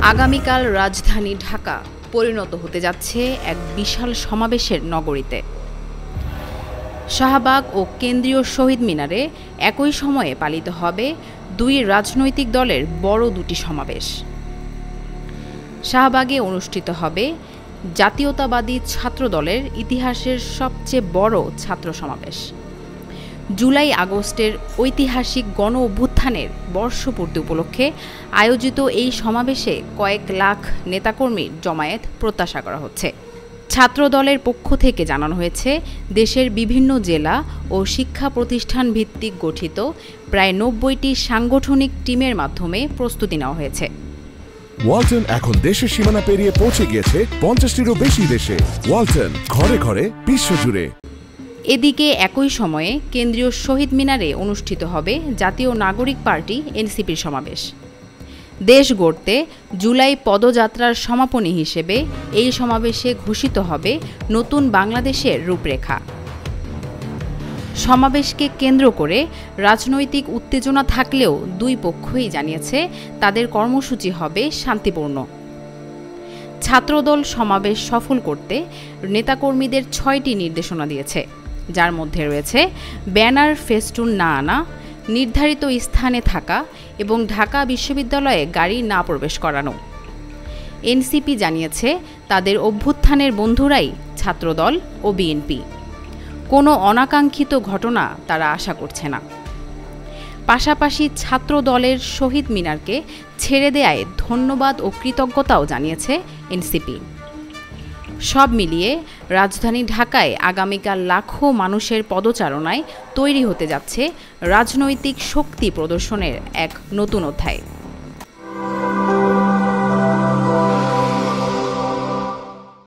আগামীকাল রাজধানী ঢাকা পরিণত হতে যাচ্ছে এক বিশাল সমাবেশের নগরীতে। শাহবাগ ও কেন্দ্রীয় শহীদ মিনারে একই সময়ে পালিত হবে দুই রাজনৈতিক দলের বড় দুটি সমাবেশ। শাহবাগে অনুষ্ঠিত হবে জাতীয়তাবাদী ছাত্র দলের ইতিহাসের সবচেয়ে বড় ছাত্র সমাবেশ। জুলাই আগস্টের ঐতিহাসিক গণ অভ্যুত্থানের বর্ষপূর্তি উপলক্ষে আয়োজিত এই সমাবেশে কয়েক লাখ নেতাকর্মীর জমায়েত প্রত্যাশা করা হচ্ছে। ছাত্র দলের পক্ষ থেকে জানানো হয়েছে, দেশের বিভিন্ন জেলা ও শিক্ষা প্রতিষ্ঠান ভিত্তিক গঠিত প্রায় ৯০টি সাংগঠনিক টিমের মাধ্যমে প্রস্তুতি নেওয়া হয়েছে। ওয়ালটন এখন দেশের সীমানা পেরিয়ে পৌঁছে গিয়েছে ৫০টিরও বেশি দেশে। ওয়ালটন, ঘরে ঘরে, বিশ্বজুড়ে। এদিকে একই সময়ে কেন্দ্রীয় শহীদ মিনারে অনুষ্ঠিত হবে জাতীয় নাগরিক পার্টি এনসিপির সমাবেশ। দেশ গড়তে জুলাই পদযাত্রার সমাপনী হিসেবে এই সমাবেশে ঘোষিত হবে নতুন বাংলাদেশের রূপরেখা। সমাবেশকে কেন্দ্র করে রাজনৈতিক উত্তেজনা থাকলেও দুই পক্ষই জানিয়েছে তাদের কর্মসূচি হবে শান্তিপূর্ণ। ছাত্রদল সমাবেশ সফল করতে নেতাকর্মীদের ৬টি নির্দেশনা দিয়েছে, যার মধ্যে রয়েছে ব্যানার ফেস্টুন না আনা, নির্ধারিত স্থানে থাকা এবং ঢাকা বিশ্ববিদ্যালয়ে গাড়ি না প্রবেশ করানো। এনসিপি জানিয়েছে তাদের অভ্যুত্থানের বন্ধুরাই ছাত্রদল ও বিএনপি। কোনো অনাকাঙ্ক্ষিত ঘটনা তারা আশা করছে না। পাশাপাশি ছাত্র দলের শহীদ মিনারকে ছেড়ে দেয়ায় ধন্যবাদ ও কৃতজ্ঞতাও জানিয়েছে এনসিপি। সব মিলিয়ে রাজধানী ঢাকায় আগামীকাল লাখো মানুষের পদচারণায় তৈরি হতে যাচ্ছে রাজনৈতিক শক্তি প্রদর্শনের এক নতুন অধ্যায়।